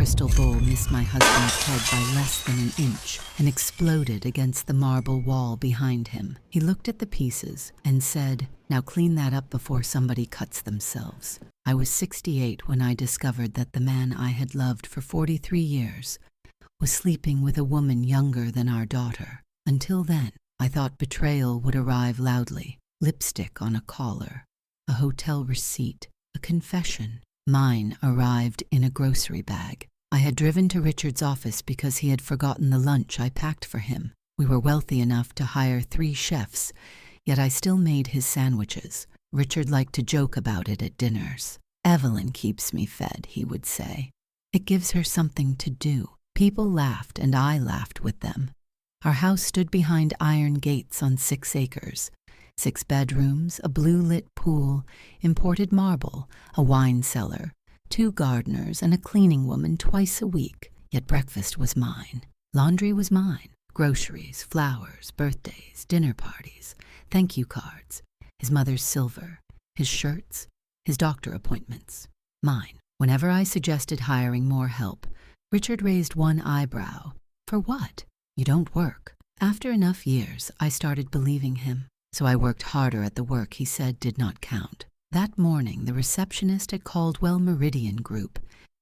crystal bowl missed my husband's head by less than an inch and exploded against the marble wall behind him. He looked at the pieces and said, "Now clean that up before somebody cuts themselves." I was 68 when I discovered that the man I had loved for 43 years was sleeping with a woman younger than our daughter. Until then, I thought betrayal would arrive loudly. Lipstick on a collar, a hotel receipt, a confession. Mine arrived in a grocery bag. I had driven to Richard's office because he had forgotten the lunch I packed for him. We were wealthy enough to hire 3 chefs, yet I still made his sandwiches. Richard liked to joke about it at dinners. "Evelyn keeps me fed," he would say. "It gives her something to do." People laughed, and I laughed with them. Our house stood behind iron gates on 6 acres. 6 bedrooms, a blue-lit pool, imported marble, a wine cellar, 2 gardeners, and a cleaning woman twice a week. Yet breakfast was mine. Laundry was mine. Groceries, flowers, birthdays, dinner parties, thank you cards, his mother's silver, his shirts, his doctor appointments. Mine. Whenever I suggested hiring more help, Richard raised one eyebrow. "For what? You don't work." After enough years, I started believing him. So I worked harder at the work he said did not count. That morning, the receptionist at Caldwell Meridian Group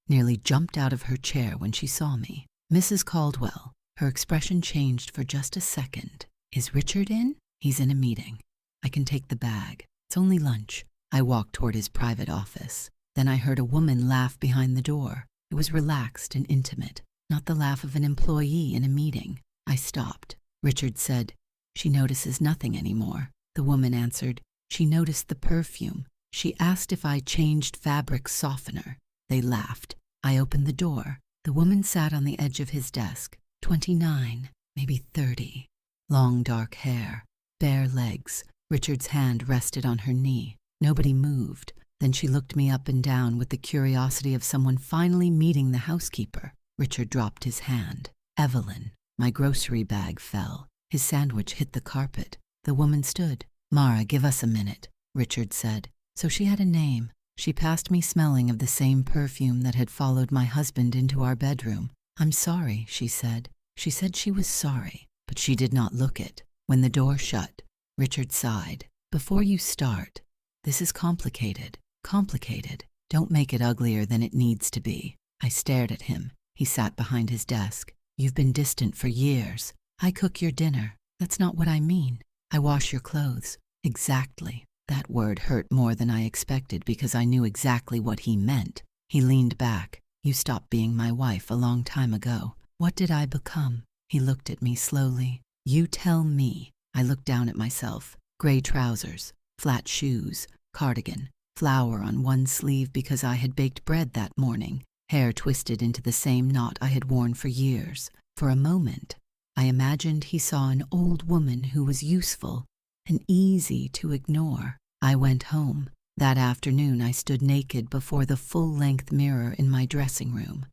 nearly jumped out of her chair when she saw me. "Mrs. Caldwell." Her expression changed for just a second. "Is Richard in?" "He's in a meeting. I can take the bag. It's only lunch." I walked toward his private office. Then I heard a woman laugh behind the door. It was relaxed and intimate, not the laugh of an employee in a meeting. I stopped. Richard said, "She notices nothing anymore." The woman answered, "She noticed the perfume. She asked if I changed fabric softener." They laughed. I opened the door. The woman sat on the edge of his desk, 29, maybe 30. Long dark hair, bare legs. Richard's hand rested on her knee. Nobody moved. Then she looked me up and down with the curiosity of someone finally meeting the housekeeper. Richard dropped his hand. "Evelyn." My grocery bag fell. His sandwich hit the carpet. The woman stood. "Mara, give us a minute," Richard said. So she had a name. She passed me smelling of the same perfume that had followed my husband into our bedroom. "I'm sorry," she said. She said she was sorry, but she did not look it. When the door shut, Richard sighed. "Before you start, this is complicated. Complicated. Don't make it uglier than it needs to be." I stared at him. He sat behind his desk. "You've been distant for years. I cook your dinner. That's not what I mean. I wash your clothes." Exactly. That word hurt more than I expected because I knew exactly what he meant. He leaned back. "You stopped being my wife a long time ago. What did I become?" He looked at me slowly. "You tell me." I looked down at myself. Gray trousers, flat shoes, cardigan, flower on one sleeve because I had baked bread that morning, hair twisted into the same knot I had worn for years. For a moment, I imagined he saw an old woman who was useful and easy to ignore. I went home. That afternoon I stood naked before the full-length mirror in my dressing room.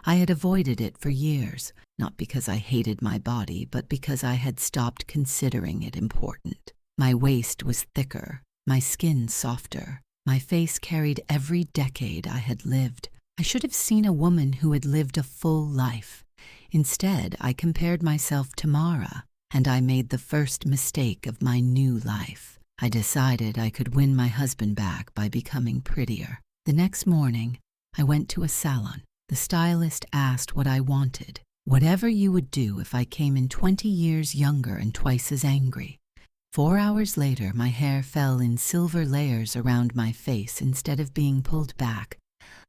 I had avoided it for years, not because I hated my body, but because I had stopped considering it important. My waist was thicker, my skin softer. My face carried every decade I had lived. I should have seen a woman who had lived a full life. Instead, I compared myself to Mara, and I made the first mistake of my new life. I decided I could win my husband back by becoming prettier. The next morning, I went to a salon. The stylist asked what I wanted. "Whatever you would do if I came in 20 years younger and twice as angry." 4 hours later, my hair fell in silver layers around my face instead of being pulled back,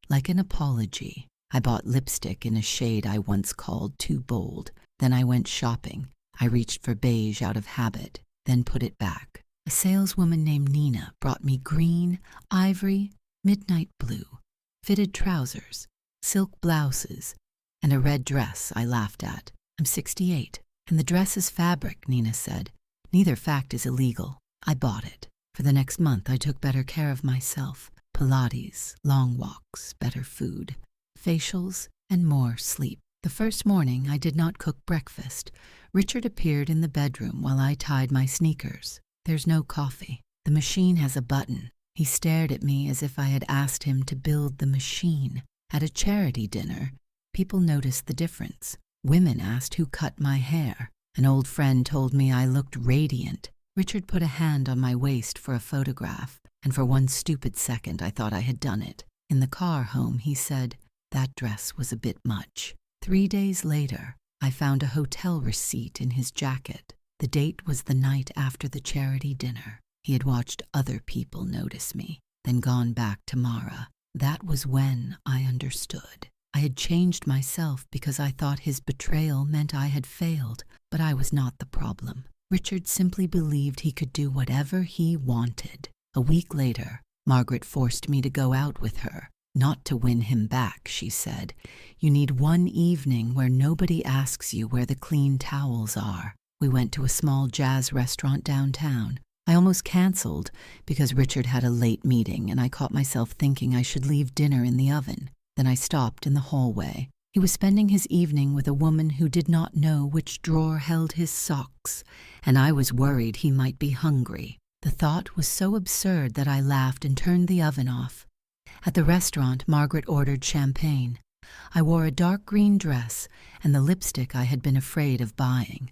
like an apology. I bought lipstick in a shade I once called too bold. Then I went shopping. I reached for beige out of habit, then put it back. A saleswoman named Nina brought me green, ivory, midnight blue, fitted trousers, silk blouses, and a red dress I laughed at. "I'm 68, and the dress is fabric," Nina said. "Neither fact is illegal." I bought it. For the next month, I took better care of myself. Pilates, long walks, better food, facials, and more sleep. The first morning, I did not cook breakfast. Richard appeared in the bedroom while I tied my sneakers. "There's no coffee. The machine has a button." He stared at me as if I had asked him to build the machine. At a charity dinner, People noticed the difference. Women asked who cut my hair. An old friend told me I looked radiant. Richard put a hand on my waist for a photograph, and for one stupid second I thought I had done it. In the car home, he said, "That dress was a bit much." 3 days later, I found a hotel receipt in his jacket. The date was the night after the charity dinner. He had watched other people notice me, then gone back to Mara. That was when I understood. I had changed myself because I thought his betrayal meant I had failed, but I was not the problem. Richard simply believed he could do whatever he wanted. A week later, Margaret forced me to go out with her. Not to win him back, she said. You need one evening where nobody asks you where the clean towels are. We went to a small jazz restaurant downtown. I almost canceled because Richard had a late meeting and I caught myself thinking I should leave dinner in the oven. Then I stopped in the hallway. He was spending his evening with a woman who did not know which drawer held his socks, and I was worried he might be hungry. The thought was so absurd that I laughed and turned the oven off. At the restaurant, Margaret ordered champagne. I wore a dark green dress and the lipstick I had been afraid of buying.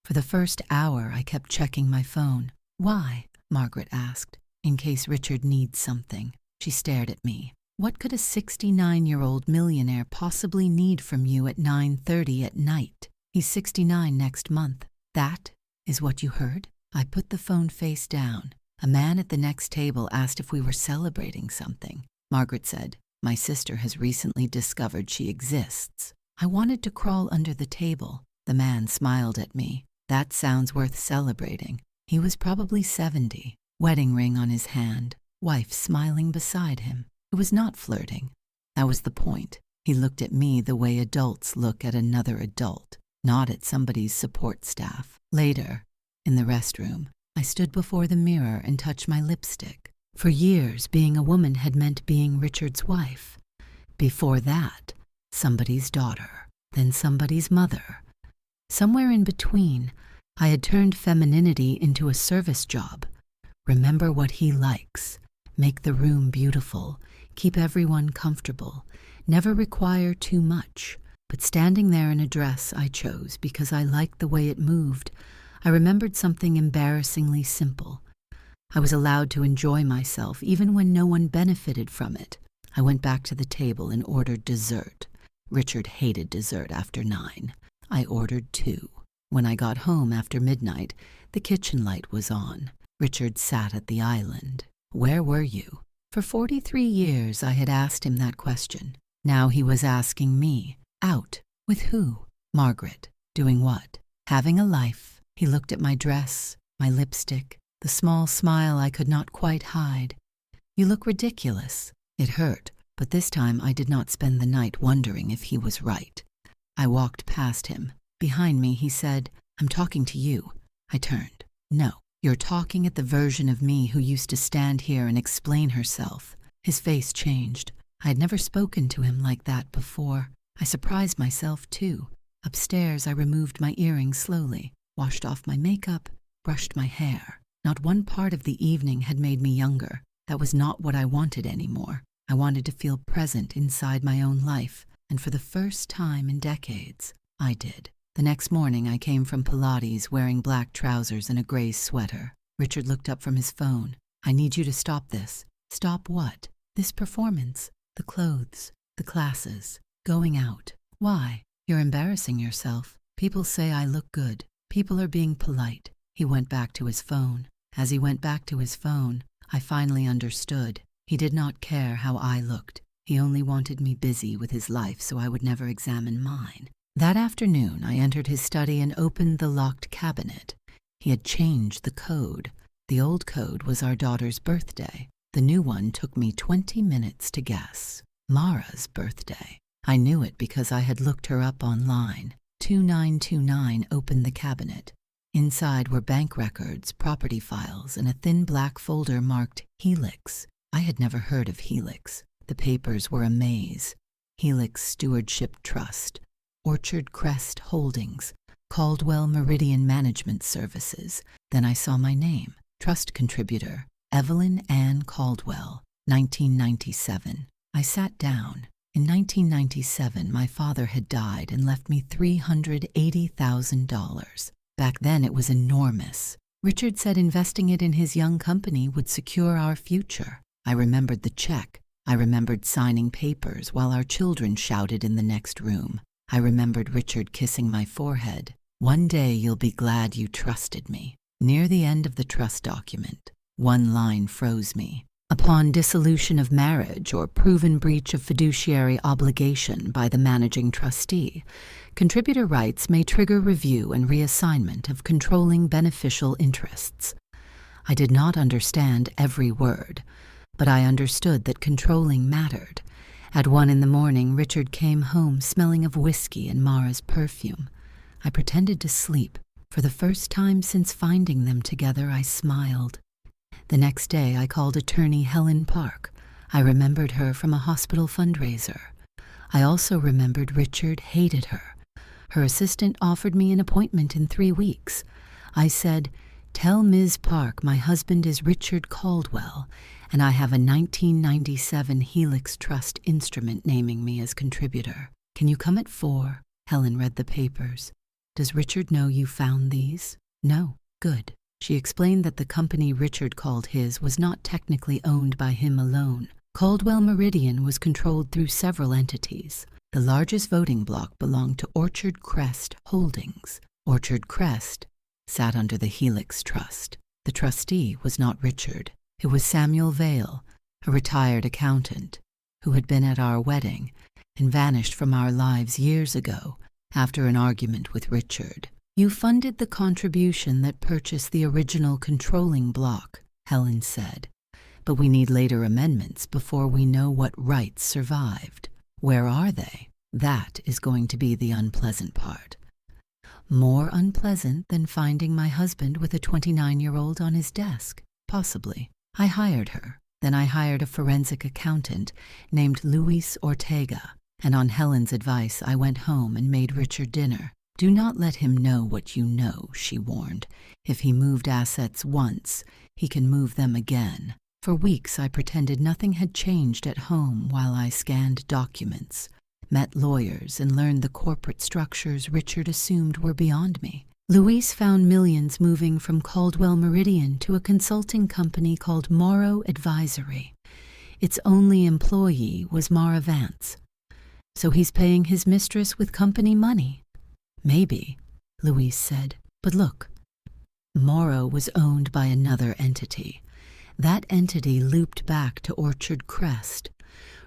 For the first hour, I kept checking my phone. "Why?" Margaret asked. "In case Richard needs something." She stared at me. "What could a 69-year-old millionaire possibly need from you at 9:30 at night? He's 69 next month. That is what you heard?" I put the phone face down. A man at the next table asked if we were celebrating something. Margaret said, "My sister has recently discovered she exists." I wanted to crawl under the table. The man smiled at me. "That sounds worth celebrating." He was probably 70, wedding ring on his hand, wife smiling beside him. It was not flirting. That was the point. He looked at me the way adults look at another adult, not at somebody's support staff. Later, in the restroom, I stood before the mirror and touched my lipstick. For years, being a woman had meant being Richard's wife. Before that, somebody's daughter, then somebody's mother. Somewhere in between, I had turned femininity into a service job. Remember what he likes. Make the room beautiful. Keep everyone comfortable. Never require too much. But standing there in a dress I chose because I liked the way it moved, I remembered something embarrassingly simple. I was allowed to enjoy myself even when no one benefited from it. I went back to the table and ordered dessert. Richard hated dessert after 9. I ordered 2. When I got home after midnight, the kitchen light was on. Richard sat at the island. "Where were you?" For 43 years I had asked him that question. Now he was asking me. Out. With who? Margaret. Doing what? Having a life. He looked at my dress, my lipstick, the small smile I could not quite hide. "You look ridiculous." It hurt, but this time I did not spend the night wondering if he was right. I walked past him. Behind me, he said, "I'm talking to you." I turned. "No. You're talking at the version of me who used to stand here and explain herself." His face changed. I had never spoken to him like that before. I surprised myself, too. Upstairs, I removed my earrings slowly, washed off my makeup, brushed my hair. Not one part of the evening had made me younger. That was not what I wanted anymore. I wanted to feel present inside my own life, and for the first time in decades, I did. The next morning, I came from Pilates wearing black trousers and a gray sweater. Richard looked up from his phone. "I need you to stop this." "Stop what?" "This performance. The clothes. The classes. Going out." "Why?" "You're embarrassing yourself. People say I look good. People are being polite." He went back to his phone. As he went back to his phone, I finally understood. He did not care how I looked. He only wanted me busy with his life so I would never examine mine. That afternoon, I entered his study and opened the locked cabinet. He had changed the code. The old code was our daughter's birthday. The new one took me 20 minutes to guess. Mara's birthday. I knew it because I had looked her up online. 2929 opened the cabinet. Inside were bank records, property files, and a thin black folder marked Helix. I had never heard of Helix. The papers were a maze. Helix Stewardship Trust, Orchard Crest Holdings, Caldwell Meridian Management Services. Then I saw my name. Trust contributor, Evelyn Ann Caldwell, 1997. I sat down. In 1997, my father had died and left me $380,000. Back then, it was enormous. Richard said investing it in his young company would secure our future. I remembered the check. I remembered signing papers while our children shouted in the next room. I remembered Richard kissing my forehead. "One day you'll be glad you trusted me." Near the end of the trust document, one line froze me. Upon dissolution of marriage or proven breach of fiduciary obligation by the managing trustee, contributor rights may trigger review and reassignment of controlling beneficial interests. I did not understand every word, but I understood that controlling mattered. At 1 a.m, Richard came home smelling of whiskey and Mara's perfume. I pretended to sleep. For the first time since finding them together, I smiled. The next day, I called attorney Helen Park. I remembered her from a hospital fundraiser. I also remembered Richard hated her. Her assistant offered me an appointment in 3 weeks. I said, "Tell Ms. Park my husband is Richard Caldwell, and I have a 1997 Helix Trust instrument naming me as contributor. Can you come at 4? Helen read the papers. "Does Richard know you found these?" "No." "Good." She explained that the company Richard called his was not technically owned by him alone. Caldwell Meridian was controlled through several entities. The largest voting block belonged to Orchard Crest Holdings. Orchard Crest sat under the Helix Trust. The trustee was not Richard. It was Samuel Vale, a retired accountant, who had been at our wedding and vanished from our lives years ago after an argument with Richard. "You funded the contribution that purchased the original controlling block," Helen said, "but we need later amendments before we know what rights survived. Where are they? That is going to be the unpleasant part." More unpleasant than finding my husband with a 29-year-old on his desk? Possibly. I hired her. Then I hired a forensic accountant named Luis Ortega, and on Helen's advice I went home and made Richard dinner. "Do not let him know what you know," she warned. "If he moved assets once, he can move them again." For weeks I pretended nothing had changed at home while I scanned documents, met lawyers, and learned the corporate structures Richard assumed were beyond me. Luis found millions moving from Caldwell Meridian to a consulting company called Morrow Advisory. Its only employee was Mara Vance. "So he's paying his mistress with company money?" "Maybe," Luis said. "But look, Morrow was owned by another entity. That entity looped back to Orchard Crest.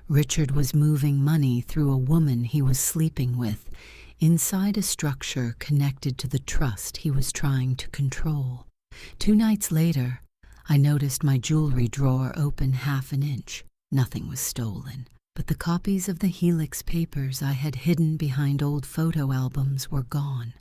Richard was moving money through a woman he was sleeping with, inside a structure connected to the trust he was trying to control. 2 nights later, I noticed my jewelry drawer open 1/2 inch. Nothing was stolen, but the copies of the Helix papers I had hidden behind old photo albums were gone.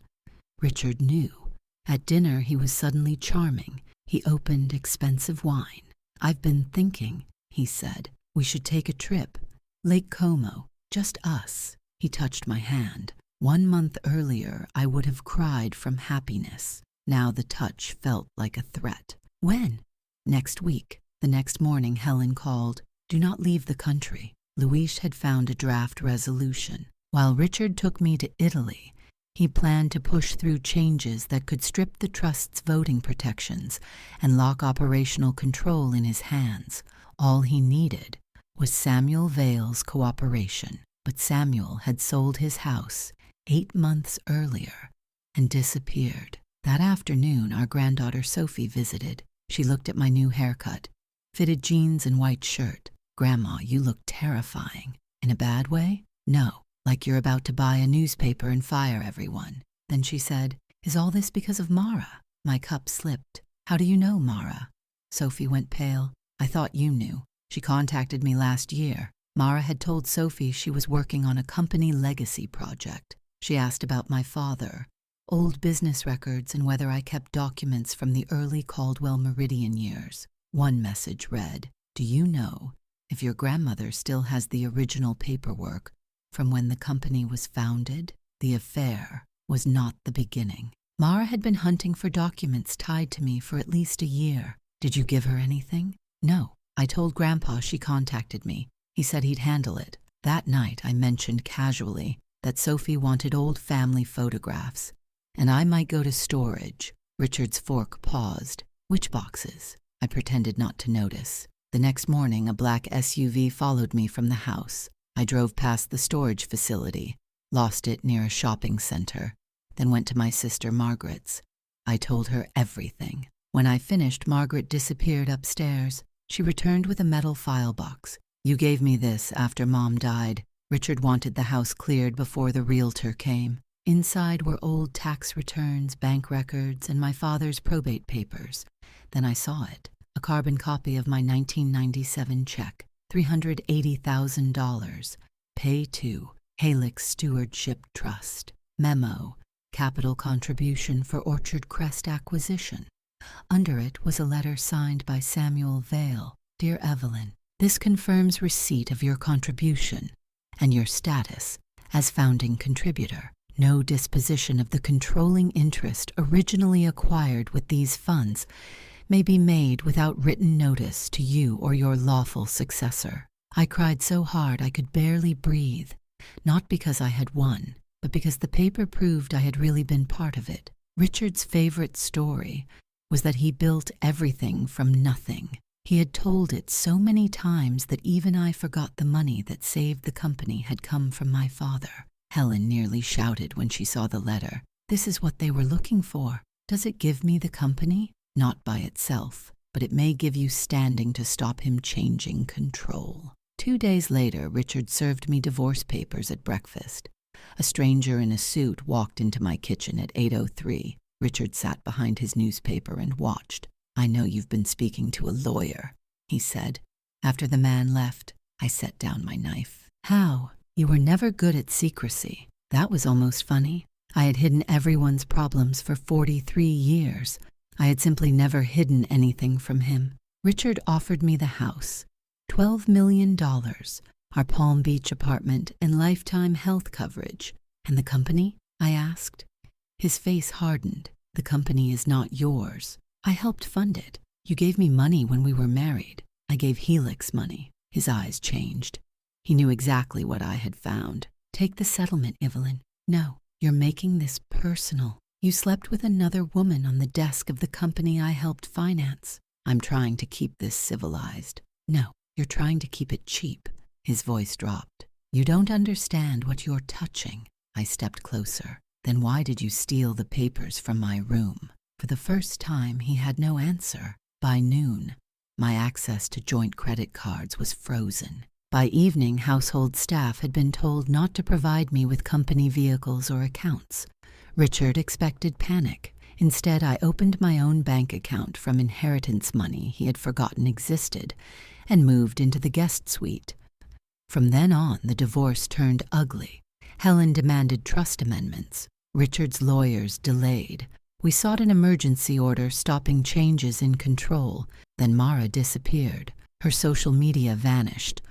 Richard knew. At dinner, he was suddenly charming. He opened expensive wine. "I've been thinking," he said, "we should take a trip. Lake Como, just us." He touched my hand. 1 month earlier, I would have cried from happiness. Now the touch felt like a threat. "When?" "Next week." The next morning, Helen called. "Do not leave the country." Luis had found a draft resolution. While Richard took me to Italy, he planned to push through changes that could strip the trust's voting protections and lock operational control in his hands. All he needed was Samuel Vale's cooperation. But Samuel had sold his house 8 months earlier and disappeared. That afternoon, our granddaughter Sophie visited. She looked at my new haircut, fitted jeans and white shirt. "Grandma, you look terrifying." "In a bad way?" "No, like you're about to buy a newspaper and fire everyone." Then she said, "Is all this because of Mara?" My cup slipped. "How do you know Mara?" Sophie went pale. "I thought you knew. She contacted me last year." Mara had told Sophie she was working on a company legacy project. She asked about my father, old business records, and whether I kept documents from the early Caldwell Meridian years. One message read, "Do you know if your grandmother still has the original paperwork from when the company was founded?" The affair was not the beginning. Mara had been hunting for documents tied to me for at least a year. "Did you give her anything?" "No. I told Grandpa she contacted me. He said he'd handle it." That night I mentioned casually that Sophie wanted old family photographs, and I might go to storage. Richard's fork paused. Which boxes? I pretended not to notice. The next morning, a black SUV followed me from the house. I drove past the storage facility, lost it near a shopping center, then went to my sister Margaret's. I told her everything. When I finished, Margaret disappeared upstairs. She returned with a metal file box. You gave me this after Mom died. Richard wanted the house cleared before the realtor came. Inside were old tax returns, bank records, and my father's probate papers. Then I saw it, a carbon copy of my 1997 check, $380,000. Pay to Halix Stewardship Trust. Memo, capital contribution for Orchard Crest acquisition. Under it was a letter signed by Samuel Vale. Dear Evelyn, this confirms receipt of your contribution and your status as founding contributor. No disposition of the controlling interest originally acquired with these funds may be made without written notice to you or your lawful successor. I cried so hard I could barely breathe, not because I had won, but because the paper proved I had really been part of it. Richard's favorite story was that he built everything from nothing. He had told it so many times that even I forgot the money that saved the company had come from my father. Helen nearly shouted when she saw the letter. This is what they were looking for. Does it give me the company? Not by itself, but it may give you standing to stop him changing control. 2 days later, Richard served me divorce papers at breakfast. A stranger in a suit walked into my kitchen at 8:03. Richard sat behind his newspaper and watched. I know you've been speaking to a lawyer, he said. After the man left, I set down my knife. How? You were never good at secrecy. That was almost funny. I had hidden everyone's problems for 43 years. I had simply never hidden anything from him. Richard offered me the house, $12 million, our Palm Beach apartment, and lifetime health coverage. And the company? I asked. His face hardened. The company is not yours. I helped fund it. You gave me money when we were married. I gave Helix money. His eyes changed. He knew exactly what I had found. Take the settlement, Evelyn. No, you're making this personal. You slept with another woman on the desk of the company I helped finance. I'm trying to keep this civilized. No, you're trying to keep it cheap. His voice dropped. You don't understand what you're touching. I stepped closer. Then why did you steal the papers from my room? For the first time, he had no answer. By noon, my access to joint credit cards was frozen. By evening, household staff had been told not to provide me with company vehicles or accounts. Richard expected panic. Instead, I opened my own bank account from inheritance money he had forgotten existed and moved into the guest suite. From then on, the divorce turned ugly. Helen demanded trust amendments. Richard's lawyers delayed. We sought an emergency order stopping changes in control. Then Mara disappeared. Her social media vanished.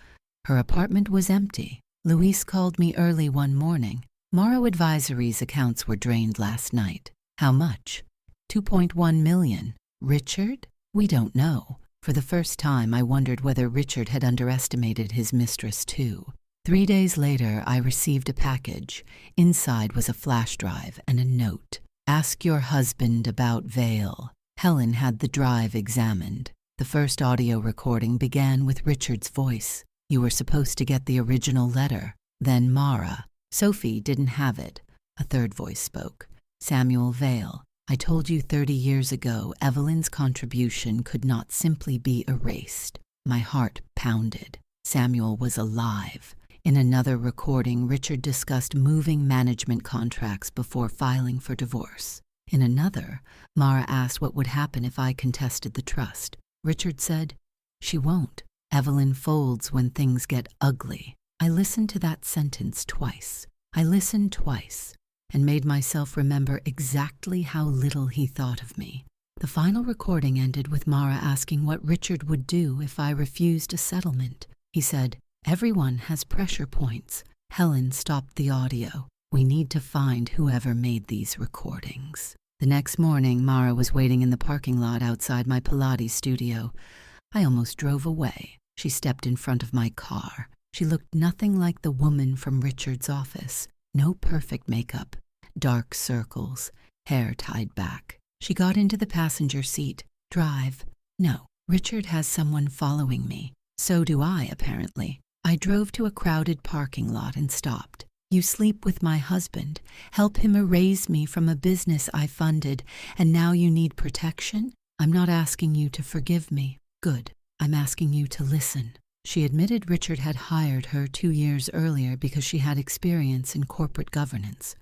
Her apartment was empty. Luis called me early one morning. Morrow Advisory's accounts were drained last night. How much? 2.1 million. Richard? We don't know. For the first time, I wondered whether Richard had underestimated his mistress too. 3 days later, I received a package. Inside was a flash drive and a note. Ask your husband about Vale. Helen had the drive examined. The first audio recording began with Richard's voice. You were supposed to get the original letter. Then Mara. Sophie didn't have it. A third voice spoke. Samuel Vale. I told you 30 years ago Evelyn's contribution could not simply be erased. My heart pounded. Samuel was alive. In another recording, Richard discussed moving management contracts before filing for divorce. In another, Mara asked what would happen if I contested the trust. Richard said, she won't. Evelyn folds when things get ugly. I listened to that sentence twice. I listened twice and made myself remember exactly how little he thought of me. The final recording ended with Mara asking what Richard would do if I refused a settlement. He said, everyone has pressure points. Helen stopped the audio. We need to find whoever made these recordings. The next morning, Mara was waiting in the parking lot outside my Pilates studio. I almost drove away. She stepped in front of my car. She looked nothing like the woman from Richard's office. No perfect makeup, dark circles, hair tied back. She got into the passenger seat. Drive. No, Richard has someone following me. So do I, apparently. I drove to a crowded parking lot and stopped. You sleep with my husband, help him erase me from a business I funded, and now you need protection? I'm not asking you to forgive me. Good. I'm asking you to listen. She admitted Richard had hired her 2 years earlier because she had experience in corporate governance.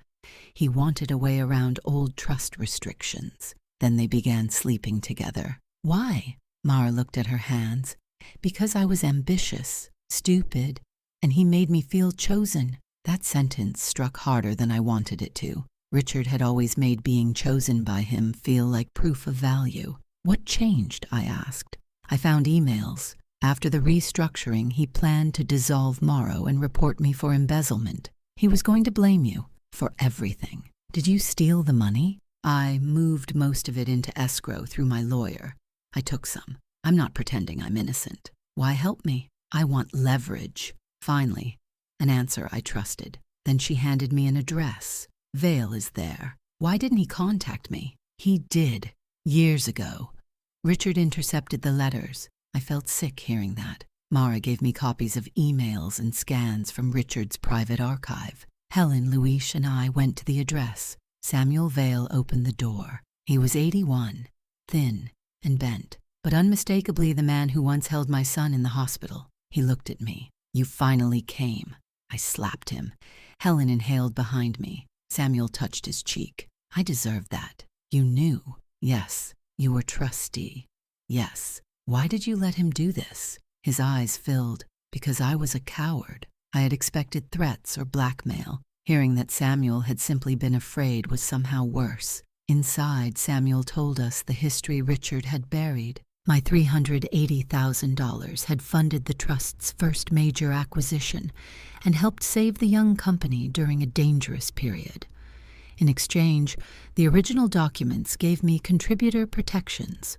He wanted a way around old trust restrictions. Then they began sleeping together. Why? Mara looked at her hands. Because I was ambitious, stupid, and he made me feel chosen. That sentence struck harder than I wanted it to. Richard had always made being chosen by him feel like proof of value. What changed? I asked. I found emails. After the restructuring, he planned to dissolve Morrow and report me for embezzlement. He was going to blame you for everything. Did you steal the money? I moved most of it into escrow through my lawyer. I took some. I'm not pretending I'm innocent. Why help me? I want leverage. Finally, an answer I trusted. Then she handed me an address. Vale is there. Why didn't he contact me? He did. Years ago. Richard intercepted the letters. I felt sick hearing that. Mara gave me copies of emails and scans from Richard's private archive. Helen, Louise, and I went to the address. Samuel Vale opened the door. He was 81, thin and bent, but unmistakably the man who once held my son in the hospital. He looked at me. You finally came. I slapped him. Helen inhaled behind me. Samuel touched his cheek. I deserved that. You knew. Yes. You were trustee. Yes. Why did you let him do this? His eyes filled. Because I was a coward. I had expected threats or blackmail. Hearing that Samuel had simply been afraid was somehow worse. Inside, Samuel told us the history Richard had buried. My $380,000 had funded the trust's first major acquisition and helped save the young company during a dangerous period. In exchange, the original documents gave me contributor protections.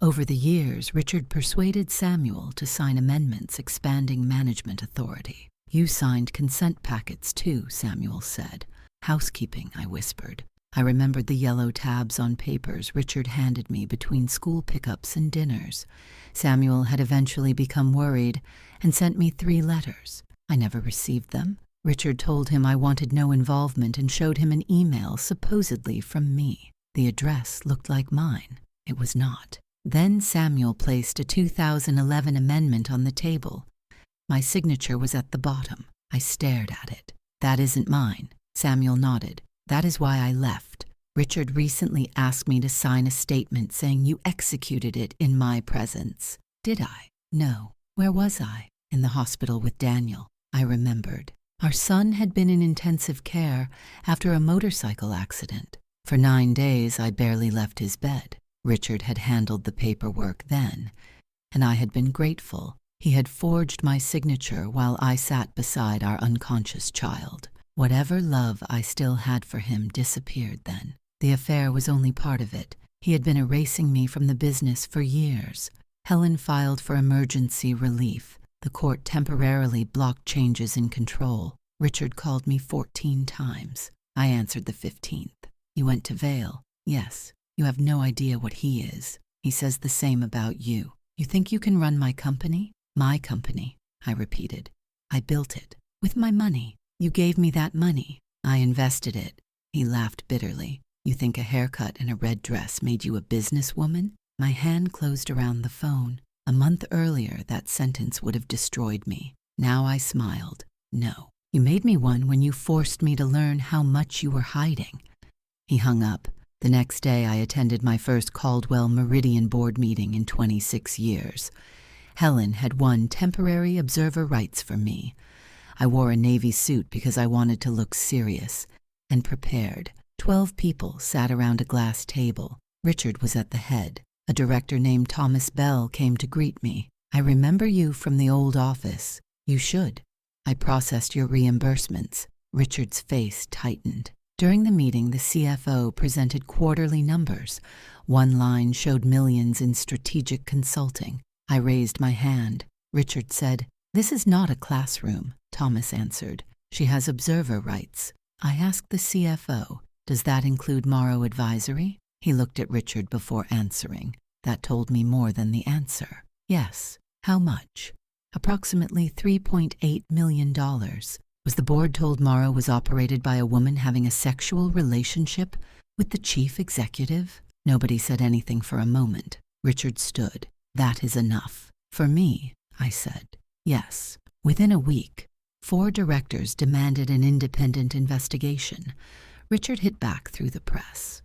Over the years, Richard persuaded Samuel to sign amendments expanding management authority. You signed consent packets too, Samuel said. Housekeeping, I whispered. I remembered the yellow tabs on papers Richard handed me between school pickups and dinners. Samuel had eventually become worried and sent me 3 letters. I never received them. Richard told him I wanted no involvement and showed him an email supposedly from me. The address looked like mine. It was not. Then Samuel placed a 2011 amendment on the table. My signature was at the bottom. I stared at it. That isn't mine. Samuel nodded. That is why I left. Richard recently asked me to sign a statement saying you executed it in my presence. Did I? No. Where was I? In the hospital with Daniel. I remembered. Our son had been in intensive care after a motorcycle accident. For 9 days, I barely left his bed. Richard had handled the paperwork then, and I had been grateful. He had forged my signature while I sat beside our unconscious child. Whatever love I still had for him disappeared then. The affair was only part of it. He had been erasing me from the business for years. Helen filed for emergency relief. The court temporarily blocked changes in control. Richard called me 14 times. I answered the 15th. You went to Vale? Yes. You have no idea what he is. He says the same about you. You think you can run my company? My company, I repeated. I built it. With my money. You gave me that money. I invested it. He laughed bitterly. You think a haircut and a red dress made you a businesswoman? My hand closed around the phone. A month earlier, that sentence would have destroyed me. Now I smiled. No. You made me one when you forced me to learn how much you were hiding. He hung up. The next day, I attended my first Caldwell Meridian board meeting in 26 years. Helen had won temporary observer rights for me. I wore a navy suit because I wanted to look serious and prepared. 12 people sat around a glass table. Richard was at the head. A director named Thomas Bell came to greet me. I remember you from the old office. You should. I processed your reimbursements. Richard's face tightened. During the meeting, the CFO presented quarterly numbers. One line showed millions in strategic consulting. I raised my hand. Richard said, "This is not a classroom," Thomas answered. "She has observer rights." I asked the CFO, "Does that include Morrow Advisory?" He looked at Richard before answering. That told me more than the answer. "Yes." "How much?" "Approximately $3.8 million. Was the board told Morrow was operated by a woman having a sexual relationship with the chief executive?" Nobody said anything for a moment. Richard stood. "That is enough." "For me," I said. "Yes." Within a week, 4 directors demanded an independent investigation. Richard hit back through the press.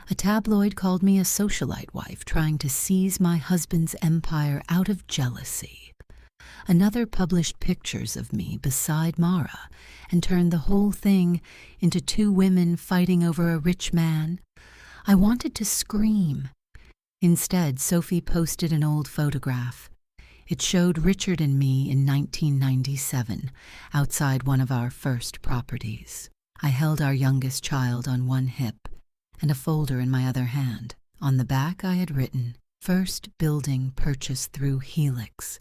"A tabloid called me a socialite wife trying to seize my husband's empire out of jealousy. Another published pictures of me beside Mara and turned the whole thing into 2 women fighting over a rich man. I wanted to scream. Instead, Sophie posted an old photograph. It showed Richard and me in 1997, outside one of our first properties. I held our youngest child on one hip and a folder in my other hand. On the back I had written, "First building purchased through Helix."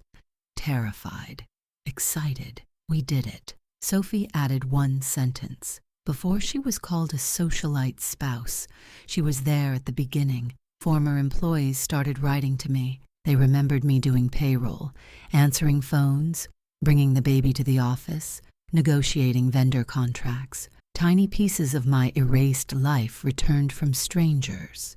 Terrified, excited, we did it. Sophie added one sentence. Before she was called a socialite spouse, she was there at the beginning. Former employees started writing to me. They remembered me doing payroll, answering phones, bringing the baby to the office, negotiating vendor contracts. Tiny pieces of my erased life returned from strangers.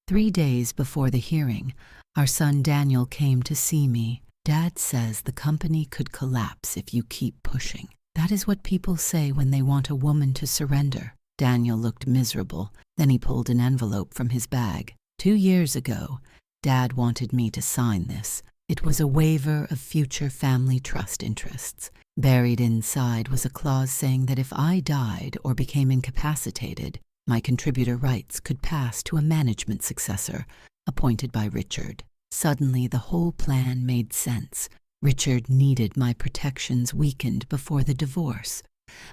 3 days before the hearing, our son Daniel came to see me. "Dad says the company could collapse if you keep pushing. That is what people say when they want a woman to surrender." Daniel looked miserable. Then he pulled an envelope from his bag. 2 years ago, Dad wanted me to sign this. It was a waiver of future family trust interests. Buried inside was a clause saying that if I died or became incapacitated, my contributor rights could pass to a management successor appointed by Richard. Suddenly, the whole plan made sense. Richard needed my protections weakened before the divorce.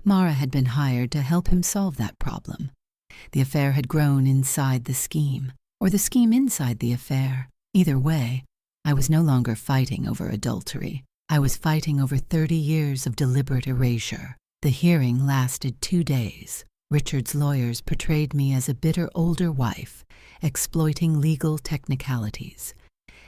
Mara had been hired to help him solve that problem. The affair had grown inside the scheme, or the scheme inside the affair. Either way, I was no longer fighting over adultery. I was fighting over 30 years of deliberate erasure. The hearing lasted 2 days. Richard's lawyers portrayed me as a bitter older wife, exploiting legal technicalities.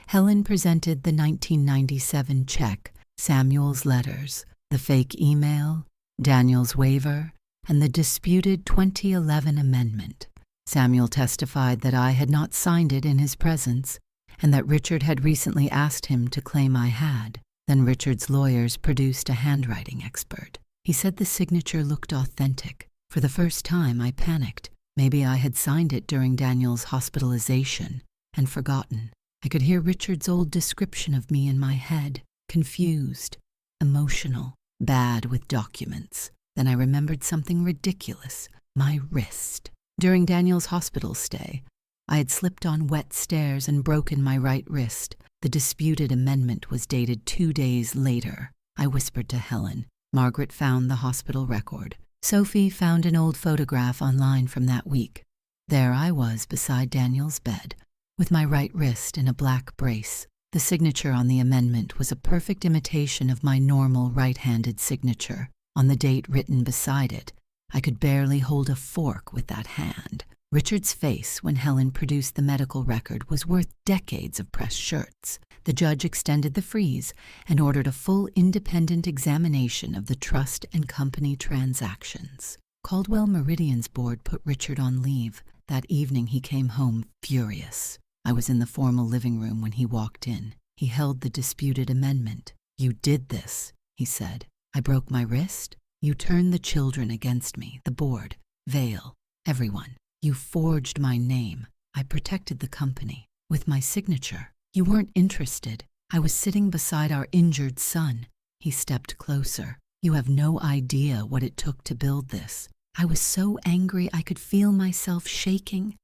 Helen presented the 1997 check, Samuel's letters, the fake email, Daniel's waiver, and the disputed 2011 amendment. Samuel testified that I had not signed it in his presence, and that Richard had recently asked him to claim I had. Then Richard's lawyers produced a handwriting expert. He said the signature looked authentic. For the first time, I panicked. Maybe I had signed it during Daniel's hospitalization and forgotten. I could hear Richard's old description of me in my head, confused, emotional, bad with documents. Then I remembered something ridiculous, my wrist. During Daniel's hospital stay, I had slipped on wet stairs and broken my right wrist. The disputed amendment was dated 2 days later. I whispered to Helen. Margaret found the hospital record. Sophie found an old photograph online from that week. There I was beside Daniel's bed, with my right wrist in a black brace. The signature on the amendment was a perfect imitation of my normal right-handed signature. On the date written beside it, I could barely hold a fork with that hand. Richard's face when Helen produced the medical record was worth decades of pressed shirts. The judge extended the freeze and ordered a full independent examination of the trust and company transactions. Caldwell Meridian's board put Richard on leave. That evening he came home furious. I was in the formal living room when he walked in. He held the disputed amendment. "You did this," he said. "I broke my wrist. You turned the children against me, the board, Vale, everyone. You forged my name. I protected the company with my signature. You weren't interested. I was sitting beside our injured son." He stepped closer. "You have no idea what it took to build this. I was so angry I could feel myself shaking.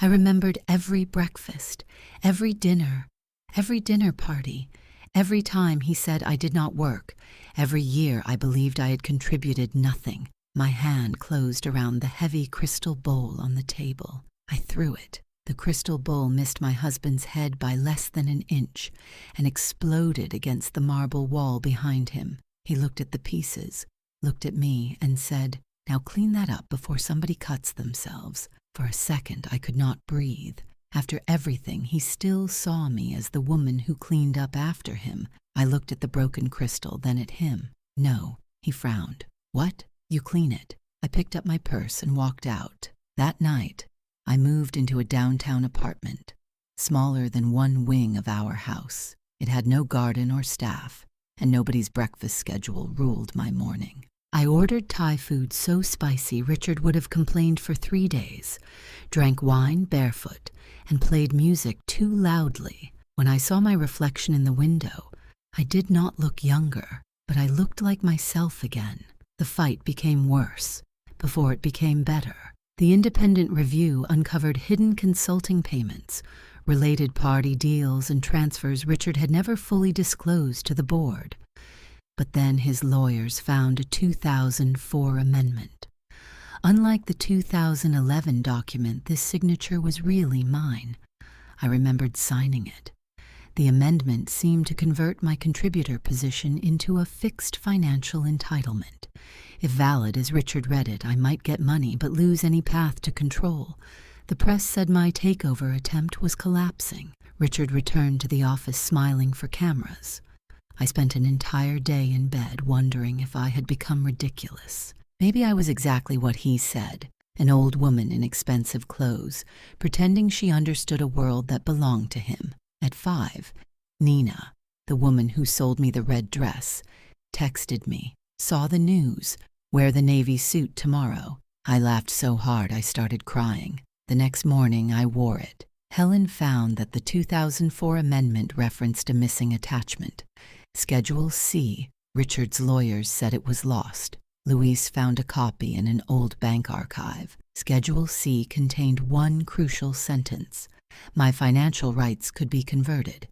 I remembered every breakfast, every dinner party, every time he said I did not work, every year I believed I had contributed nothing." My hand closed around the heavy crystal bowl on the table. I threw it. The crystal bowl missed my husband's head by less than an inch and exploded against the marble wall behind him. He looked at the pieces, looked at me, and said, "Now clean that up before somebody cuts themselves." For a second, I could not breathe. After everything, he still saw me as the woman who cleaned up after him. I looked at the broken crystal, then at him. "No," he frowned. "What? You clean it." I picked up my purse and walked out. That night, I moved into a downtown apartment, smaller than one wing of our house. It had no garden or staff, and nobody's breakfast schedule ruled my morning. I ordered Thai food so spicy Richard would have complained for 3 days, drank wine barefoot, and played music too loudly. When I saw my reflection in the window, I did not look younger, but I looked like myself again. The fight became worse before it became better. The Independent Review uncovered hidden consulting payments, related party deals, and transfers Richard had never fully disclosed to the board. But then his lawyers found a 2004 amendment. Unlike the 2011 document, this signature was really mine. I remembered signing it. The amendment seemed to convert my contributor position into a fixed financial entitlement. If valid as Richard read it, I might get money but lose any path to control. The press said my takeover attempt was collapsing. Richard returned to the office smiling for cameras. I spent an entire day in bed wondering if I had become ridiculous. Maybe I was exactly what he said, an old woman in expensive clothes, pretending she understood a world that belonged to him. At 5, Nina, the woman who sold me the red dress, texted me, "Saw the news. Wear the navy suit tomorrow." I laughed so hard I started crying. The next morning I wore it. Helen found that the 2004 amendment referenced a missing attachment. Schedule C. Richard's lawyers said it was lost. Louise found a copy in an old bank archive. Schedule C contained one crucial sentence. My financial rights could be converted.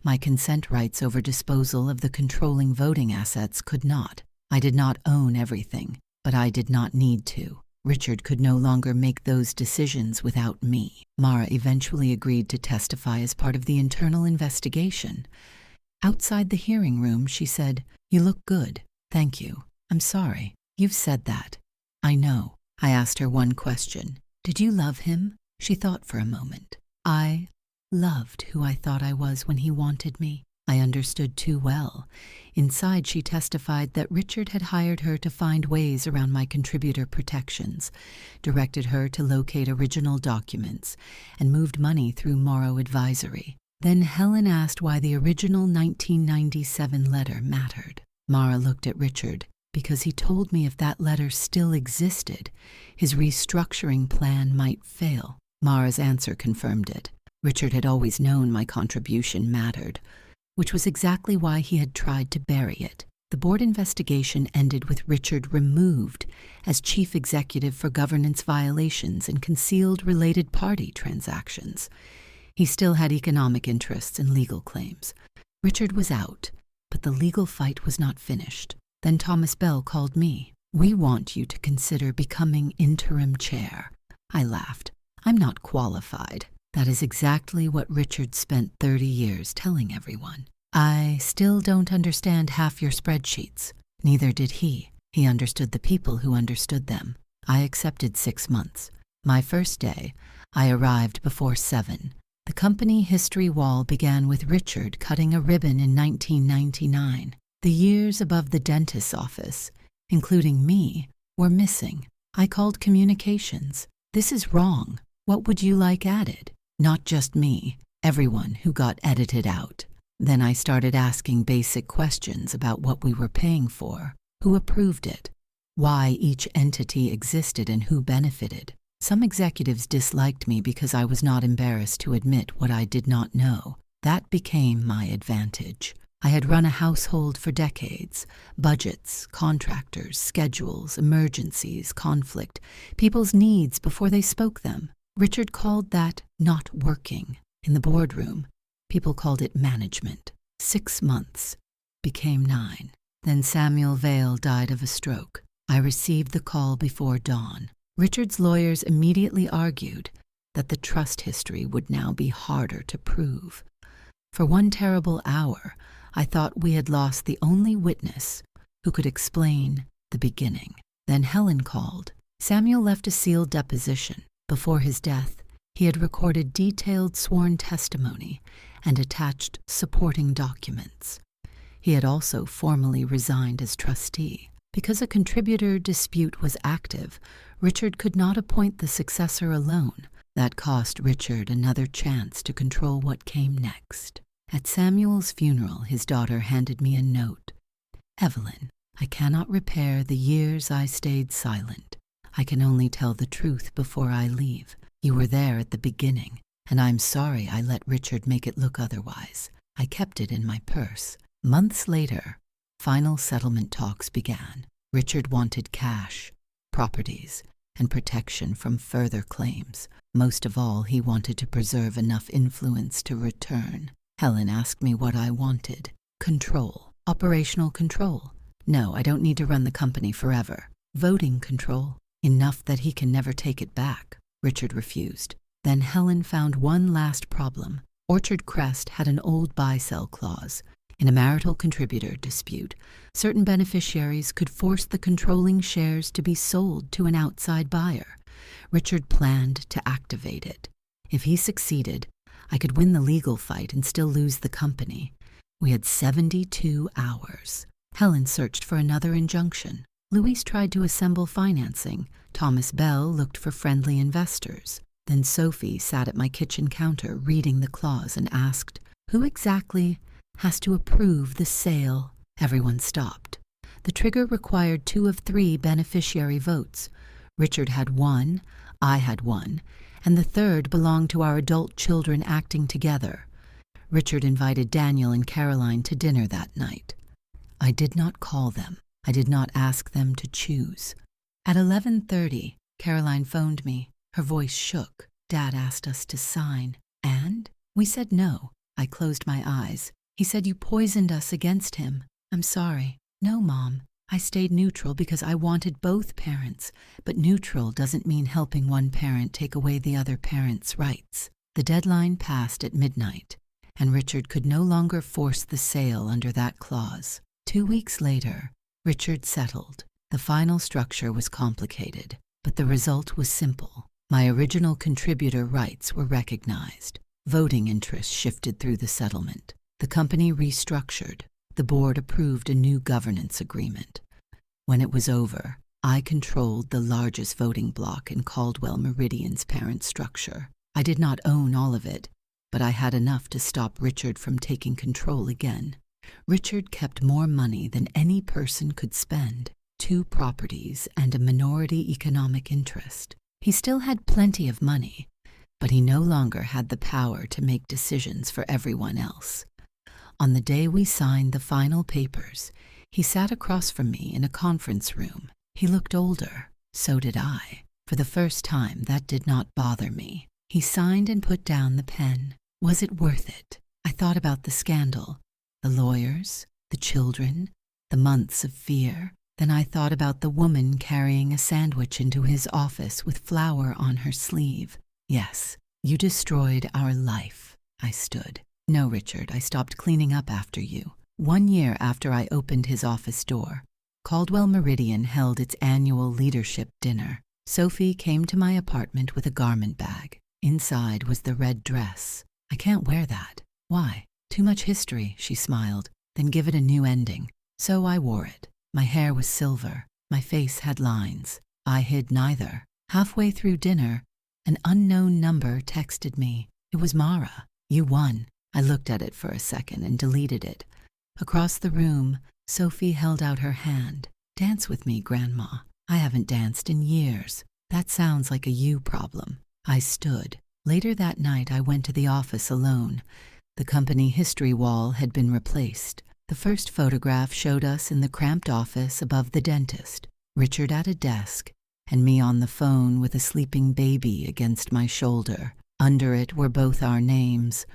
My consent rights over disposal of the controlling voting assets could not. I did not own everything, but I did not need to. Richard could no longer make those decisions without me. Mara eventually agreed to testify as part of the internal investigation. Outside the hearing room, she said, "You look good. Thank you. I'm sorry. You've said that." "I know." I asked her one question. "Did you love him?" She thought for a moment. "I loved who I thought I was when he wanted me. I understood too well." Inside, she testified that Richard had hired her to find ways around my contributor protections, directed her to locate original documents, and moved money through Morrow Advisory. Then Helen asked why the original 1997 letter mattered. Mara looked at Richard, because he told me if that letter still existed, his restructuring plan might fail. Mara's answer confirmed it. Richard had always known my contribution mattered, which was exactly why he had tried to bury it. The board investigation ended with Richard removed as chief executive for governance violations and concealed related party transactions. He still had economic interests and legal claims. Richard was out, but the legal fight was not finished. Then Thomas Bell called me. "We want you to consider becoming interim chair." I laughed. "I'm not qualified." That is exactly what Richard spent 30 years telling everyone. "I still don't understand half your spreadsheets." Neither did he. He understood the people who understood them. I accepted 6 months. My first day, I arrived before 7. The company history wall began with Richard cutting a ribbon in 1999. The years above the dentist's office, including me, were missing. I called communications. "This is wrong. What would you like added?" Not just me, everyone who got edited out. Then I started asking basic questions about what we were paying for, who approved it, why each entity existed and who benefited. Some executives disliked me because I was not embarrassed to admit what I did not know. That became my advantage. I had run a household for decades. Budgets, contractors, schedules, emergencies, conflict, people's needs before they spoke them. Richard called that not working. In the boardroom, people called it management. 6 months became 9. Then Samuel Vale died of a stroke. I received the call before dawn. Richard's lawyers immediately argued, that the trust history would now be harder to prove. For one terrible hour, I thought we had lost the only witness who could explain the beginning. Then Helen called. Samuel left a sealed deposition. Before his death, he had recorded detailed sworn testimony and attached supporting documents. He had also formally resigned as trustee. Because a contributor dispute was active, Richard could not appoint the successor alone. That cost Richard another chance to control what came next. At Samuel's funeral, his daughter handed me a note. Evelyn, I cannot repair the years I stayed silent. I can only tell the truth before I leave. You were there at the beginning, and I'm sorry I let Richard make it look otherwise. I kept it in my purse. Months later, final settlement talks began. Richard wanted cash, properties, and protection from further claims. Most of all, he wanted to preserve enough influence to return. Helen asked me what I wanted. Control. Operational control. No, I don't need to run the company forever. Voting control. Enough that he can never take it back. Richard refused. Then Helen found one last problem. Orchard Crest had an old buy-sell clause. In a marital contributor dispute, certain beneficiaries could force the controlling shares to be sold to an outside buyer. Richard planned to activate it. If he succeeded, I could win the legal fight and still lose the company. We had 72 hours. Helen searched for another injunction. Louise tried to assemble financing. Thomas Bell looked for friendly investors. Then Sophie sat at my kitchen counter reading the clause and asked, "Who exactly has to approve the sale?" Everyone stopped. The trigger required 2 of 3 beneficiary votes. Richard had 1, I had 1, and the third belonged to our adult children acting together. Richard invited Daniel and Caroline to dinner that night. I did not call them. I did not ask them to choose. At 11:30, Caroline phoned me. Her voice shook. Dad asked us to sign. And? We said no. I closed my eyes. He said, "You poisoned us against him." I'm sorry. No, Mom. I stayed neutral because I wanted both parents, but neutral doesn't mean helping one parent take away the other parent's rights. The deadline passed at midnight, and Richard could no longer force the sale under that clause. 2 weeks later, Richard settled. The final structure was complicated, but the result was simple. My original contributor rights were recognized. Voting interests shifted through the settlement. The company restructured. The board approved a new governance agreement. When it was over, I controlled the largest voting block in Caldwell Meridian's parent structure. I did not own all of it, but I had enough to stop Richard from taking control again. Richard kept more money than any person could spend, 2 properties and a minority economic interest. He still had plenty of money, but he no longer had the power to make decisions for everyone else. On the day we signed the final papers, he sat across from me in a conference room. He looked older. So did I. For the first time, that did not bother me. He signed and put down the pen. Was it worth it? I thought about the scandal, the lawyers, the children, the months of fear. Then I thought about the woman carrying a sandwich into his office with flour on her sleeve. Yes, you destroyed our life. I stood. No, Richard, I stopped cleaning up after you. 1 year after I opened his office door, Caldwell Meridian held its annual leadership dinner. Sophie came to my apartment with a garment bag. Inside was the red dress. I can't wear that. Why? Too much history, she smiled. Then give it a new ending. So I wore it. My hair was silver. My face had lines. I hid neither. Halfway through dinner, an unknown number texted me. It was Mara. You won. I looked at it for a second and deleted it. Across the room, Sophie held out her hand. Dance with me, Grandma. I haven't danced in years. That sounds like a you problem. I stood. Later that night, I went to the office alone. The company history wall had been replaced. The first photograph showed us in the cramped office above the dentist, Richard at a desk, and me on the phone with a sleeping baby against my shoulder. Under it were both our names,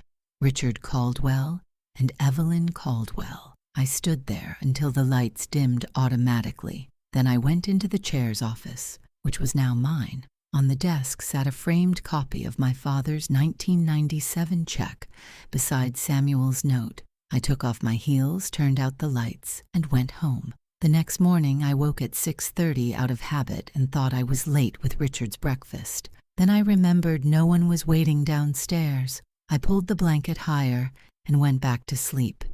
Richard Caldwell and Evelyn Caldwell. I stood there until the lights dimmed automatically. Then I went into the chair's office, which was now mine. On the desk sat a framed copy of my father's 1997 check beside Samuel's note. I took off my heels, turned out the lights, and went home. The next morning I woke at 6:30 out of habit and thought I was late with Richard's breakfast. Then I remembered no one was waiting downstairs. I pulled the blanket higher and went back to sleep.